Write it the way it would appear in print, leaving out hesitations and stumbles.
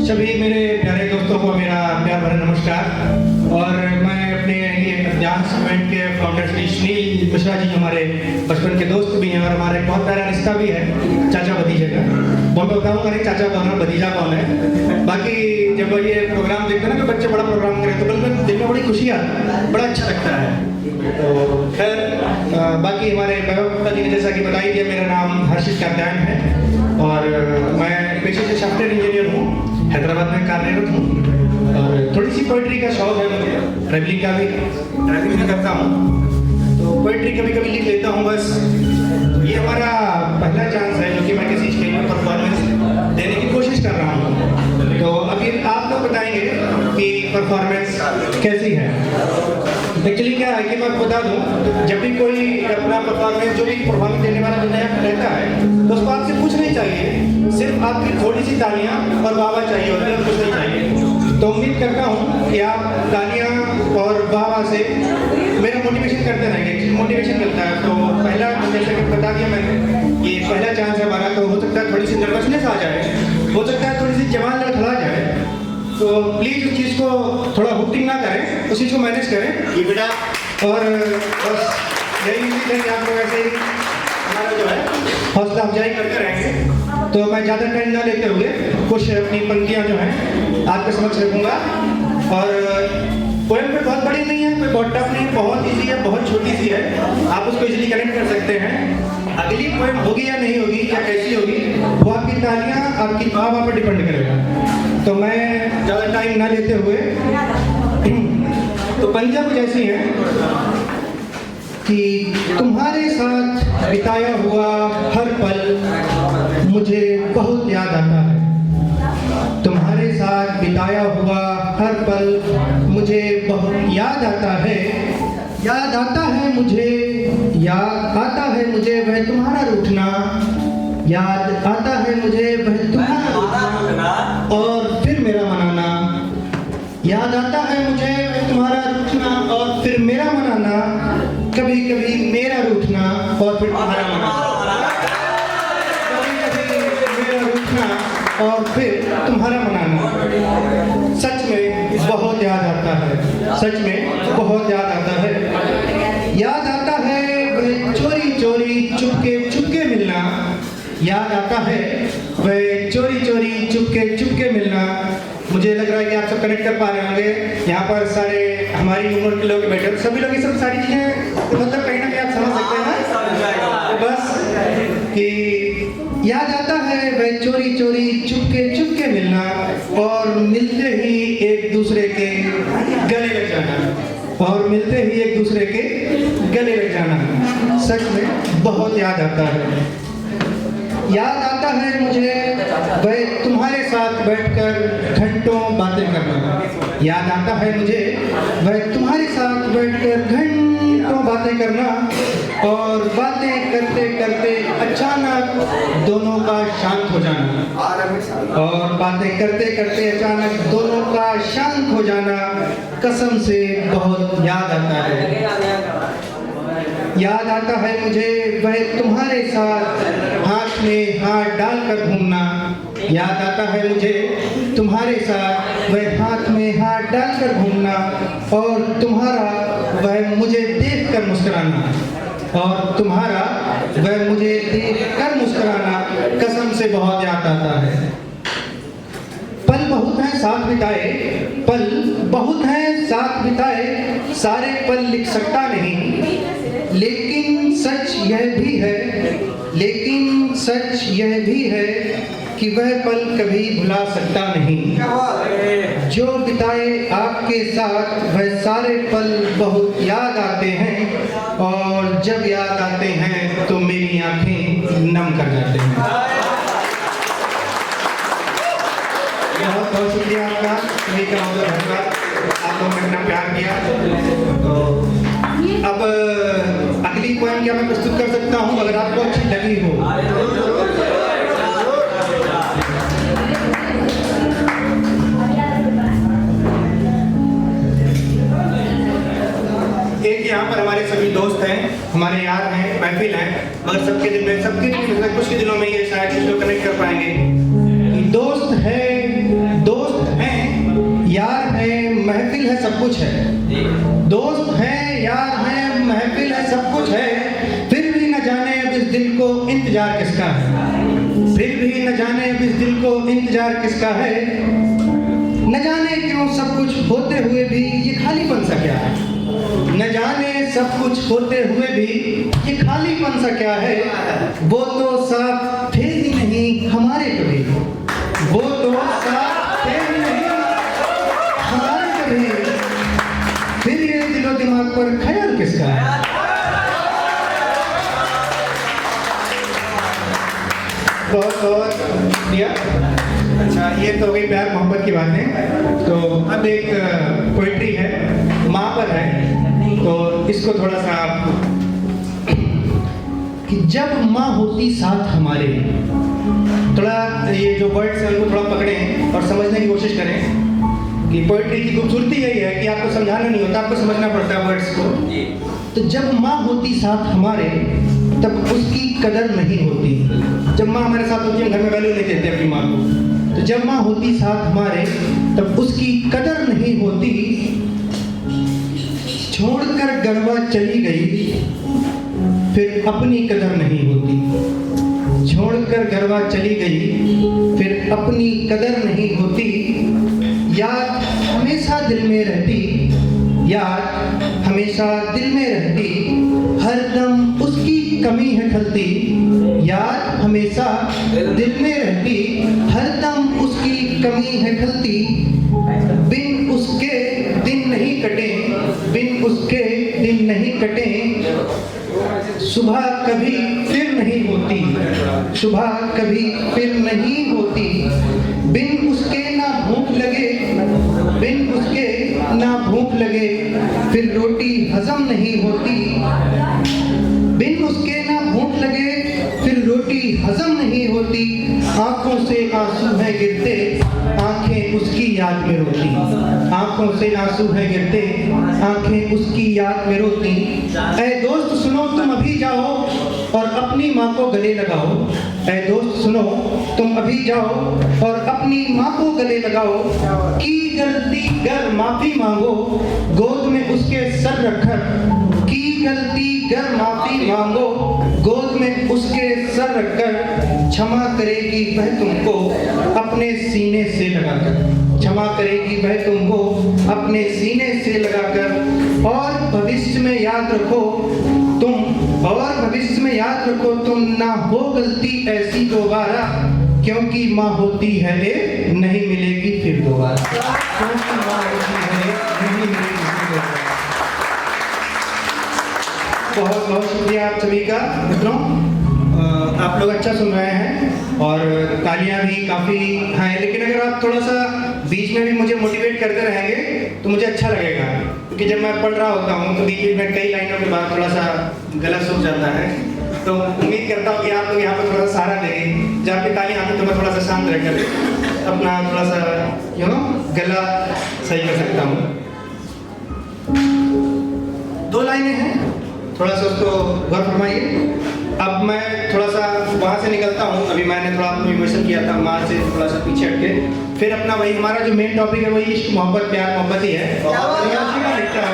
सभी मेरे प्यारे दोस्तों को मेरा प्यार भरा नमस्कार। और मैं अपने ये डांस इवेंट के फाउंडर श्री सुनील मिश्रा जी हमारे बचपन के दोस्त भी हैं और हमारा एक बहुत प्यारा रिश्ता भी है चाचा भतीजे का। मैं बताऊँगा नहीं चाचा कौन है भतीजा कौन है। बाकी जब ये प्रोग्राम देखते हैं ना कि बच्चे बड़ा प्रोग्राम करें तो बल में देखने में बड़ी खुशी आती है, बड़ा अच्छा लगता है। तो खैर बाकी हमारे वैभव जी ने जैसा कि बताई दिया, मेरा नाम हर्षित कात्यायन है और मैं पेशे से सॉफ्टवेयर इंजीनियर हूँ, हैदराबाद में कार्यरत हूँ। और थोड़ी सी पोइट्री का शौक है मुझे, ट्रैवलिंग का भी करता हूँ, तो पोइट्री कभी कभी लिख लेता हूँ। बस ये हमारा पहला चांस है जो कि मैं किसी स्टेज में परफॉर्मेंस देने की कोशिश कर रहा हूँ। तो अभी आप लोग बताएंगे कि परफॉर्मेंस कैसी है। एक्चुअली क्या है कि मैं बता दूं, जब भी कोई अपना परफॉर्मेंस जो भी परफॉर्मेंस देने वाला जो नया रहता है तो उसको आपसे कुछ नहीं चाहिए, सिर्फ आपकी थोड़ी सी तालियां और वाह चाहिए होती है, कुछ नहीं चाहिए। तो उम्मीद करता हूं कि आप तालियां और वाह से मेरा मोटिवेशन करते रहेंगे, मोटिवेशन मिलता है। तो पहला जैसे कि बता दिया मैंने, ये पहला चांस है हमारा, तो हो सकता है थोड़ी सी नर्वसनेस आ जाए, हो सकता है थोड़ी सी जवान लड़खड़ा जाए, तो प्लीज़ उस चीज़ को थोड़ा हुक्टिंग ना करें, उस चीज़ को मैनेज करें ये बेटा। और बस यही उम्मीद है कि आप लोग ऐसे ही हमारा जो है हौसला अफजाई करते रहेंगे। तो मैं ज़्यादा टाइम ना लेते हुए कुछ अपनी पंक्तियाँ जो हैं आपके समक्ष रखूँगा। और पोएम कोई बहुत बड़ी नहीं है, कोई बहुत टफ नहीं, बहुत ईजी है, बहुत छोटी सी है, आप उसको इजीली कनेक्ट कर सकते हैं। अगली पोएम होगी या नहीं होगी या कैसी होगी वो आपकी तालियां आपकी वाह पर डिपेंड करेगा। तो मैं ज़्यादा टाइम ना लेते हुए तो पंजा कुछ ऐसी है कि तुम्हारे साथ बिताया हुआ हर पल मुझे बहुत याद आता है, तुम्हारे साथ बिताया हुआ हर पल मुझे बहुत याद आता है। याद आता है मुझे, याद आता है मुझे वह तुम्हारा रूठना, याद आता है मुझे वह तुम्हारा रूठना और फिर मेरा मनाना। याद आता है मुझे वह तुम्हारा रूठना और फिर मेरा मनाना, कभी कभी मेरा रूठना और फिर तुम्हारा मनाना, कभी कभी मेरा रूठना और फिर तुम्हारा मनाना। सच में बहुत याद आता है, सच में बहुत याद आता है। याद आता है वह चोरी चोरी चुपके चुपके मिलना, याद आता है वह चोरी चोरी चुपके चुपके मिलना। मुझे लग रहा है कि आप सब कनेक्ट कर पा रहे होंगे, यहाँ पर सारे हमारी उम्र के लोग बैठे, सभी लोग ये सब सारी चीज़ें मतलब कहीं ना कहीं आप समझ सकते हैं ना। तो बस कि याद आता है वह चोरी चोरी चुपके चुपके मिलना और मिलते ही एक दूसरे के गले लग जाना, और मिलते ही एक दूसरे के गले लग जाना। सच में बहुत याद आता है। याद आता है मुझे वह तुम्हारे साथ बैठकर घंटों बातें करना, याद आता है मुझे वह तुम्हारे साथ बैठकर घंटों बातें करना और बातें करते करते अचानक दोनों का शांत हो जाना, और बातें करते करते अचानक दोनों का शांत हो जाना कसम से बहुत याद आता है। याद आता है मुझे वह तुम्हारे साथ हाथ में हाथ डालकर घूमना, याद आता है मुझे तुम्हारे साथ वह हाथ में हाथ डालकर घूमना और तुम्हारा वह मुझे देखकर मुस्कुराना, और तुम्हारा वह मुझे देखकर मुस्कुराना कसम से बहुत याद आता है। पल बहुत हैं साथ बिताए, पल बहुत हैं साथ बिताए, सारे पल लिख सकता नहीं, लेकिन सच यह भी है, लेकिन सच यह भी है कि वह पल कभी भुला सकता नहीं। जो बिताए आपके साथ वह सारे पल बहुत याद आते हैं, और जब याद आते हैं तो मेरी आंखें नम कर जाते हैं। बहुत बहुत शुक्रिया आपका, सभी का बहुत धन्यवाद, आप लोगों ने इतना प्यार किया। तो अब अगली पोएम क्या मैं प्रस्तुत कर सकता हूँ अगर आपको अच्छी लगी हो। एक यहाँ पर हमारे सभी दोस्त हैं, हमारे यार हैं, महफिल हैं, मगर सबके दिल में कुछ के दिनों में ये शायद इसको कनेक्ट कर पाएंगे। दोस्त है, दोस्त सब कुछ है, दोस्त हैं, यार हैं, महफिल है, सब कुछ है, फिर भी न जाने अब इस दिल को इंतजार किसका है, फिर भी न जाने अब इस दिल को इंतजार किसका है, न जाने क्यों सब कुछ होते हुए भी ये खालीपन सा क्या है, न जाने सब कुछ होते हुए भी ये खालीपन सा क्या है, वो तो साथ थे ही नहीं हमारे कभी, वो तो साथ थे ही नहीं हमारे कभी, फिर ये दिलो दिमाग पर ख्याल किसका है। बहुत बहुत शुक्रिया। अच्छा, ये तो हो गई प्यार मोहब्बत की बातें। तो अब एक पोइट्री है, माँ पर है, तो इसको थोड़ा सा आप कि जब माँ होती साथ हमारे, थोड़ा ये जो वर्ड्स हैं उनको थोड़ा पकड़ें और समझने की कोशिश करें कि पोइट्री की खूबसूरती यही है कि आपको समझाना नहीं होता, आपको समझना पड़ता है वर्ड्स को। तो जब माँ होती साथ हमारे तब उसकी कदर नहीं होती, जब माँ हमारे साथ होती है घर में वैल्यू नहीं देते अपनी माँ को, तो जब माँ होती साथ हमारे तब उसकी कदर नहीं होती, छोड़कर गड़वा चली गई फिर अपनी कदर नहीं होती, छोड़कर गड़वा चली गई फिर अपनी कदर नहीं होती, याद हमेशा दिल में रहती, याद हमेशा दिल में रहती, हरदम उसकी कमी है खलती, याद हमेशा दिल में रहती, हरदम उसकी कमी है खलती, बिन उसके दिन नहीं कटे, बिन उसके दिन नहीं कटे, सुबह कभी फिर नहीं होती, सुबह कभी फिर नहीं होती, बिन उसके ना भूख लगे, बिन उसके ना भूख लगे, फिर रोटी हजम नहीं होती, बिन उसके ना भूख लगे फिर रोटी हजम नहीं होती, आंखों से आंसू है गिरते, आंखें उसकी याद में रोती, आंखों से आंसू है गिरते, आंखें उसकी याद में रोती, ऐ दोस्त सुनो तुम अभी जाओ और अपनी माँ को गले लगाओ, ऐ दोस्त सुनो तुम अभी जाओ और अपनी माँ को गले लगाओ, की गलती गर माफी मांगो, गोद में उसके सर रखकर, की गलती गर माफी मांगो, गोद में उसके सर रखकर, क्षमा करेगी वह तुमको अपने सीने से लगाकर, क्षमा करेगी वह तुमको अपने सीने से लगाकर, और भविष्य में याद रखो तुम, और भविष्य में याद रखो तुम, ना हो गलती ऐसी दोबारा, क्योंकि माँ होती है एक नहीं मिलेगी फिर दोबारा, क्योंकि माँ होती है नहीं मिलेगी फिर दोबारा। बहुत बहुत शुक्रिया आप सभी का मित्रों, आप लोग अच्छा सुन रहे हैं और तालियां भी काफ़ी हैं, लेकिन अगर आप थोड़ा सा बीच में भी मुझे मोटिवेट करते रहेंगे तो मुझे अच्छा लगेगा, क्योंकि जब मैं पढ़ रहा होता हूँ तो बीच में कई लाइनों के बाद थोड़ा सा गला सूख जाता है, तो उम्मीद करता हूँ कि आप लोग यहाँ पर थोड़ा सा सहारा देंगे, जब आपकी तालियां आती तो मैं थोड़ा सा शांत रहकर अपना थोड़ा सा गला सही कर सकता हूँ। 2 लाइनें हैं, थोड़ा सा उसको गौर फरमाइए। अब मैं थोड़ा सा वहाँ से निकलता हूँ, अभी मैंने थोड़ा आपको इमोशन किया था माँ से थोड़ा सा पीछे हटके, फिर अपना वही हमारा जो मेन टॉपिक है वही इश्क मोहब्बत प्यार मोहब्बत ही है, और उसी का लिखता है।